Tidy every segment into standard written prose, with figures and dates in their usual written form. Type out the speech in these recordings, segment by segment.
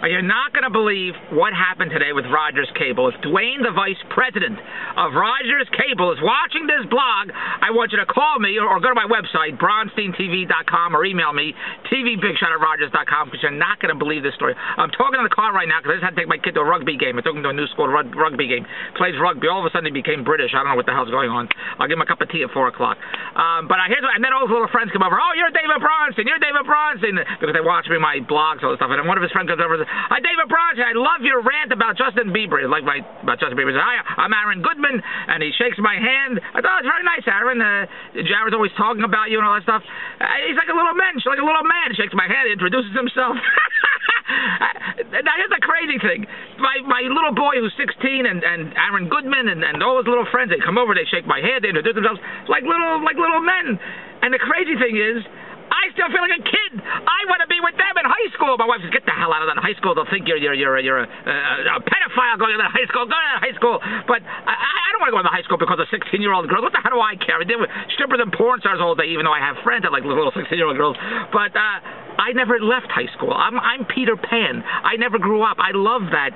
You're not going to believe what happened today with Rogers Cable. If Dwayne, the vice president of Rogers Cable, is watching this blog, I want you to call me or go to my website, BronsteinTV.com, or email me, tvbigshot@rogers.com, because you're not going to believe this story. I'm talking in the car right now because I just had to take my kid to a rugby game. I took him to a new school rugby game. Plays rugby. All of a sudden, he became British. I don't know what the hell's going on. I'll give him a cup of tea at 4 o'clock. And then all his little friends come over. Oh, you're David Bronstein. You're David Bronstein. Because they watch me my blogs, all this stuff. And then one of his friends comes over and says, "Hi, David Bronstein. I love your rant about Justin Bieber." He liked about Justin Bieber. He says, "Hi, I'm Aaron Goodman." And he shakes my hand. I thought, "It's very nice, Aaron. Aaron's always talking about you and all that stuff." He's like a little mensch, like a little man. He shakes my hand, introduces himself. Now, here's the crazy thing. My little boy who's 16 and Aaron Goodman and all his little friends, they come over, they shake my hand, they introduce themselves like little men. And the crazy thing is, I still feel like a kid. I want to be with them in high school. My wife says, "Get the hell out of that high school. They'll think you're a pedophile going to that high school. Go to that high school." But I don't want to go to the high school because of 16-year-old girls. What the hell do I care? They were strippers and porn stars all day, even though I have friends that like little 16-year-old girls. But I never left high school. I'm Peter Pan. I never grew up. I love that.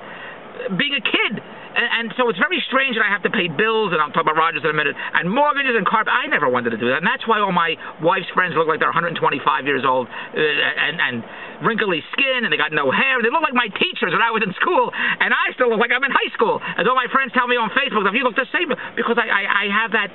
Being a kid. And so it's very strange that I have to pay bills, and I'll talk about Rogers in a minute, and mortgages and car. I never wanted to do that, and that's why all my wife's friends look like they're 125 years old and wrinkly skin, and they got no hair. They look like my teachers when I was in school, and I still look like I'm in high school. As all my friends tell me on Facebook, "If you look the same," because I have that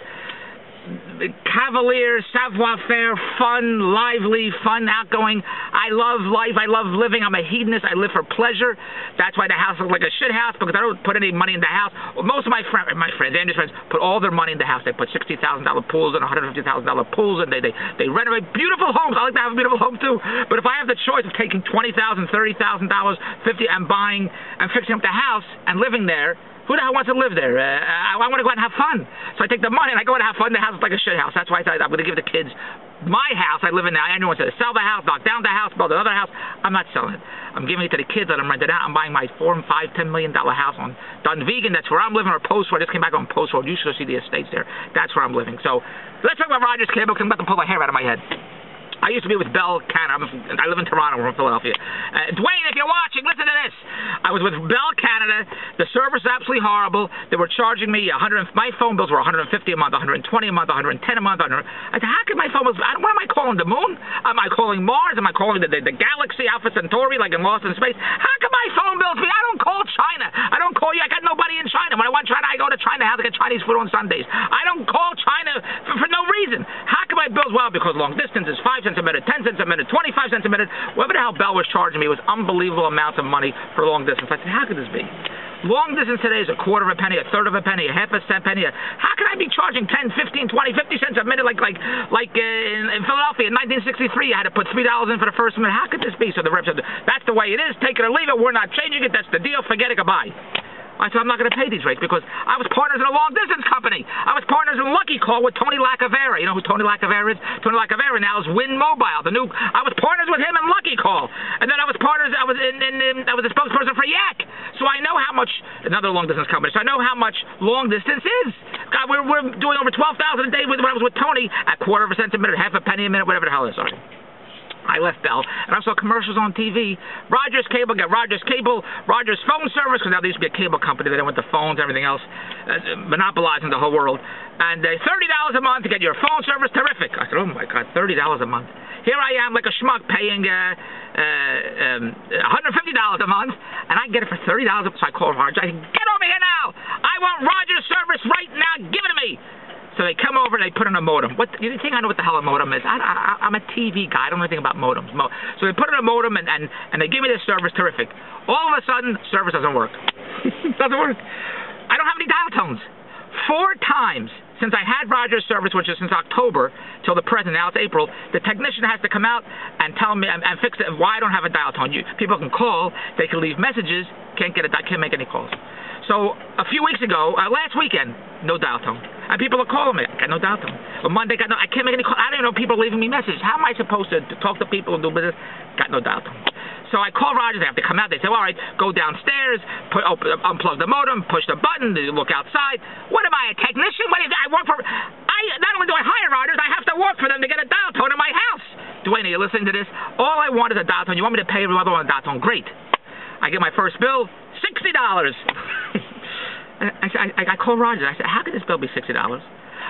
cavalier, savoir-faire, fun, lively, fun, outgoing. I love life. I love living. I'm a hedonist. I live for pleasure. That's why the house looks like a shit house, because I don't put any money in the house. Well, most of my friends, Andrew's friends, put all their money in the house. They put $60,000 pools and $150,000 pools, and they renovate beautiful homes. I like to have a beautiful home too. But if I have the choice of taking $20,000, $30,000, $50,000, and buying and fixing up the house and living there, who the hell wants to live there? I want to go out and have fun. So I take the money and I go out and have fun. The house is like a shit house. That's why I thought I'm going to give the kids my house I live in now. Anyone says sell the house, knock down the house, build another house. I'm not selling it. I'm giving it to the kids that I'm renting out. I'm buying my $4, $5, $10 million house on Dunvegan. That's where I'm living, or Post Road. I just came back on Post Road. You should see the estates there. That's where I'm living. So let's talk about Rogers Cable, because I'm about to pull my hair out of my head. I used to be with Bell Canada. I live in Toronto. We're in Philadelphia. Dwayne, if you're watching, listen to this. I was with Bell Canada. The service is absolutely horrible. They were charging me my phone bills were $150 a month, $120 a month, $110 a month. I said, how can my phone bills? What am I calling the moon? Am I calling Mars? Am I calling the galaxy, Alpha Centauri, like in Lost in Space? How can my phone bills be? I don't call China. I don't call you. I got nobody in China. When I want China, I go to China House to get Chinese food on Sundays. I don't call China for no reason. How can my bills? Well, because long distance is 5 cents a minute, 10 cents a minute, 25 cents a minute. Whatever the hell Bell was charging me was unbelievable amounts of money for long distance. I said, how could this be? Long distance today is a quarter of a penny, a third of a penny, a half a cent penny. How can I be charging 10, 15, 20, 50 cents a minute like in Philadelphia in 1963? You had to put $3 in for the first minute. How could this be? So the rep said, that's the way it is. Take it or leave it. We're not changing it. That's the deal. Forget it. Goodbye. I said, I'm not going to pay these rates because I was partners in a long-distance company. I was partners in Lucky Call with Tony Lacavera. You know who Tony Lacavera is? Tony Lacavera now is Win Mobile. I was partners with him in Lucky Call. And then I was the spokesperson for Yak. So I know how much, another long-distance company, so I know how much long-distance is. God, we're doing over 12,000 a day when I was with Tony at quarter of a cent a minute, half a penny a minute, whatever the hell it is. Sorry. I left Bell, and I saw commercials on TV. Rogers Cable, got Rogers Cable, Rogers Phone Service, because now they used to be a cable company. They went to phones, everything else, monopolizing the whole world. And $30 a month to get your phone service, terrific. I said, oh my God, $30 a month. Here I am, like a schmuck, paying $150 a month, and I get it for $30. So I called Rogers. I said, get over here now. I want Rogers service right now. Give it to me. So they come over and they put in a modem. You think I know what the hell a modem is? I'm a TV guy. I don't know anything about modems. So they put in a modem and they give me this service. Terrific. All of a sudden, service doesn't work. Doesn't work. I don't have any dial tones. 4 times since I had Rogers service, which is since October till the present, now it's April, the technician has to come out and tell me and fix it. Why I don't have a dial tone? People can call. They can leave messages. Can't make any calls. So a few weeks ago, last weekend, no dial tone. And people are calling me. I got no dial tone. On Monday, I can't make any calls. I don't even know people leaving me messages. How am I supposed to talk to people and do business? Got no dial tone. So I call Rogers. They have to come out. They say, all right, go downstairs, unplug the modem, push the button, look outside. What am I, a technician? I work for... Not only do I hire Rogers, I have to work for them to get a dial tone in my house. Dwayne, are you listening to this? All I want is a dial tone. You want me to pay every other one a dial tone? Great. I get my first bill, $60. I call Rogers. I said, how could this bill be $60?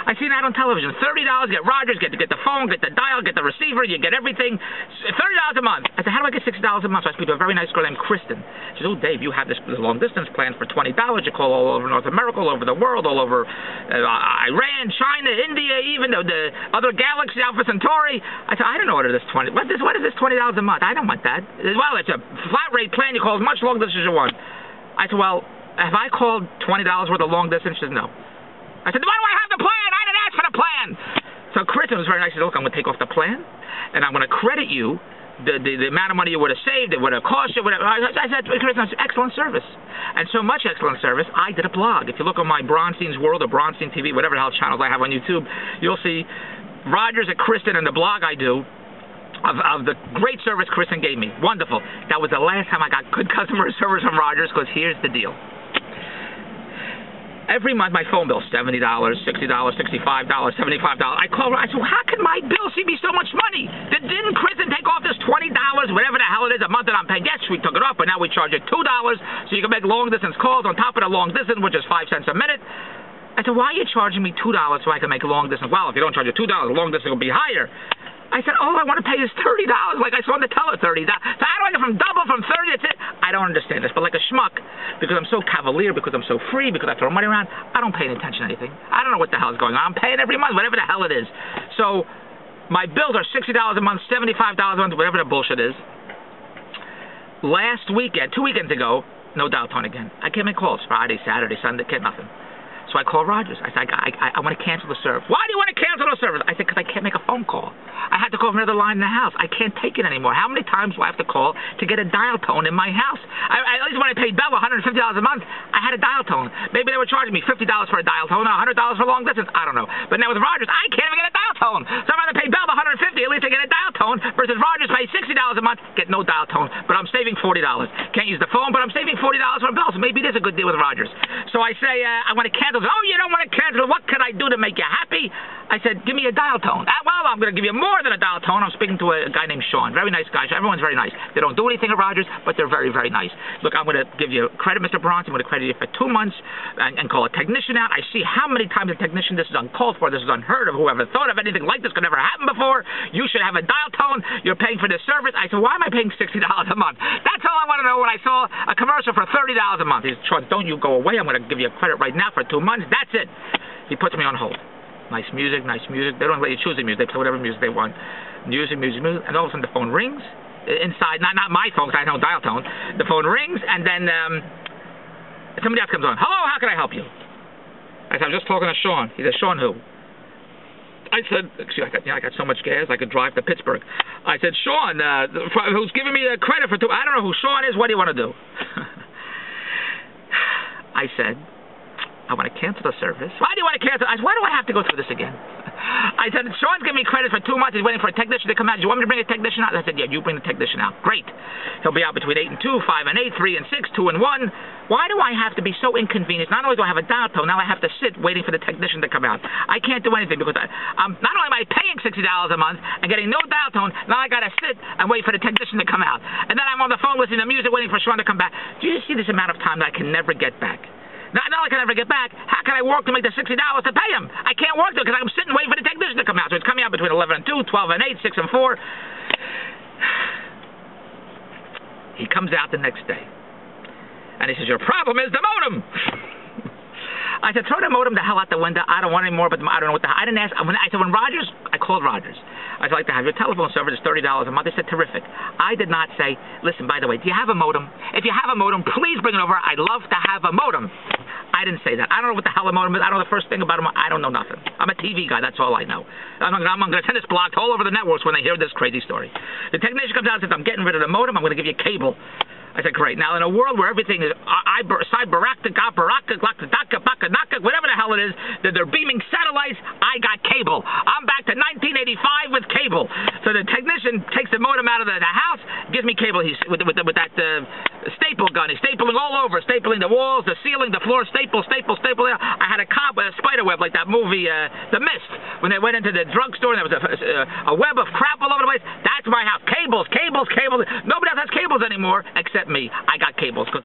I see that on television. $30, get Rogers, get the phone, get the dial, get the receiver, you get everything. $30 a month. I said, how do I get $60 a month? So I speak to a very nice girl named Kristen. She says, oh, Dave, you have this long-distance plan for $20. You call all over North America, all over the world, all over Iran, China, India, even the other galaxy, Alpha Centauri. I said, I don't know what it is, What is this $20 a month? I don't want that. Well, it's a flat-rate plan. You call as much long distance as you want. I said, well, have I called $20 worth of long distance? She says, no. I said, why do I have the plan? I didn't ask for the plan. So Kristen was very nice. She said, look, I'm going to take off the plan, and I'm going to credit you the amount of money you would have saved, it would have cost you, whatever. I said, Kristen, excellent service. And so much excellent service, I did a blog. If you look on my Bronstein's World or Bronstein TV, whatever the hell channels I have on YouTube, you'll see Rogers at Kristen and the blog I do of the great service Kristen gave me. Wonderful. That was the last time I got good customer service from Rogers, because here's the deal. Every month, my phone bill, $70, $60, $65, $75. I call her. I said, well, how can my bill see me so much money? Didn't Kristen take off this $20, whatever the hell it is, a month that I'm paying? Yes, we took it off, but now we charge you $2 so you can make long-distance calls on top of the long distance, which is 5 cents a minute. I said, why are you charging me $2 so I can make long-distance? Well, if you don't charge you $2, long-distance will be higher. I said, all I want to pay is $30, like I saw on the teller, $30. So how do I get from double, from 30 to 10? I don't understand this, but like a schmuck, because I'm so cavalier, because I'm so free, because I throw money around, I don't pay any attention to anything. I don't know what the hell is going on. I'm paying every month, whatever the hell it is. So my bills are $60 a month, $75 a month, whatever the bullshit is. Last weekend, 2 weekends ago, no dial tone again. I can't make calls Friday, Saturday, Sunday, can't nothing. So I called Rogers. I said, I want to cancel the service. Why do you want to cancel the service? I said, because I can't make a phone call. I had to call from another line in the house. I can't take it anymore. How many times do I have to call to get a dial tone in my house? At least when I paid Bell $150 a month, I had a dial tone. Maybe they were charging me $50 for a dial tone, or $100 for long distance. I don't know. But now with Rogers, I can't even get a dial tone. So I'd rather pay Bell $150, at least I get a dial tone, versus Rogers pay $60 a month, get no dial tone. But I'm saving $40. Can't use the phone, but I'm saving $40 for Bell. So maybe it is a good deal with Rogers. So I say, I want to cancel. Oh, you don't want to cancel? What can I do to make you happy? I said, give me a dial tone. Well, I'm going to give you more than a dial tone. I'm speaking to a guy named Sean. Very nice guy. Everyone's very nice. They don't do anything at Rogers, but they're very, very nice. Look, I'm going to give you credit, Mr. Bronstein. I'm going to credit you for 2 months and call a technician out. I see how many times a technician, this is uncalled for, this is unheard of. Whoever thought of anything like this could never happen before. You should have a dial tone. You're paying for this service. I said, why am I paying $60 a month? That's all I want to know when I saw a commercial for $30 a month. He said, Sean, don't you go away. I'm going to give you a credit right now for 2 months. That's it. He puts me on hold. Nice music, nice music. They don't let you choose the music. They play whatever music they want. Music, music, music. And all of a sudden the phone rings. Inside, not my phone, because I don't dial tone. The phone rings, and then somebody else comes on. Hello, how can I help you? I said, I'm just talking to Sean. He said, Sean who? I said, excuse me, I got so much gas, I could drive to Pittsburgh. I said, Sean, who's giving me a credit for 2? I don't know who Sean is. What do you want to do? I said, I want to cancel the service. Why do you want to cancel? I said, why do I have to go through this again? I said, Sean's giving me credit for 2 months. He's waiting for a technician to come out. Do you want me to bring a technician out? I said, yeah, you bring the technician out. Great. He'll be out between 8 and 2, 5 and 8, 3 and 6, 2 and 1. Why do I have to be so inconvenienced? Not only do I have a dial tone, now I have to sit waiting for the technician to come out. I can't do anything because not only am I paying $60 a month and getting no dial tone, now I got to sit and wait for the technician to come out. And then I'm on the phone listening to music waiting for Sean to come back. Do you see this amount of time that I can never get back? Not only can I never get back, how can I work to make the $60 to pay him? I can't work because I'm sitting waiting for the technician to come out. So it's coming out between 11 and 2, 12 and 8, 6 and 4. He comes out the next day. And he says, your problem is the modem. I said, throw the modem the hell out the window. I don't want any more, but I don't know what the hell. I didn't ask. I said, when Rogers, I called Rogers. I'd like to have your telephone service. It's $30 a month. They said, terrific. I did not say, listen, by the way, do you have a modem? If you have a modem, please bring it over. I'd love to have a modem. I didn't say that. I don't know what the hell a modem is. I don't know the first thing about them. I don't know nothing. I'm a TV guy. That's all I know. I'm going to send this blog to all over the networks when they hear this crazy story. The technician comes out and says, I'm getting rid of the modem. I'm going to give you cable. I said, great. Now, in a world where everything is whatever the hell it is, that they're beaming satellites, I got cable. I'm back to 1985 with cable. So the technician takes the modem out of the house, gives me cable. He's with that staple gun. He's stapling all over, stapling the walls, the ceiling, the floor, staple. I had a spider web like that movie, The Mist, when they went into the drugstore and there was a web of crap all over the place. That's my house. Cables. Nobody else has cables anymore except except me. I got cables.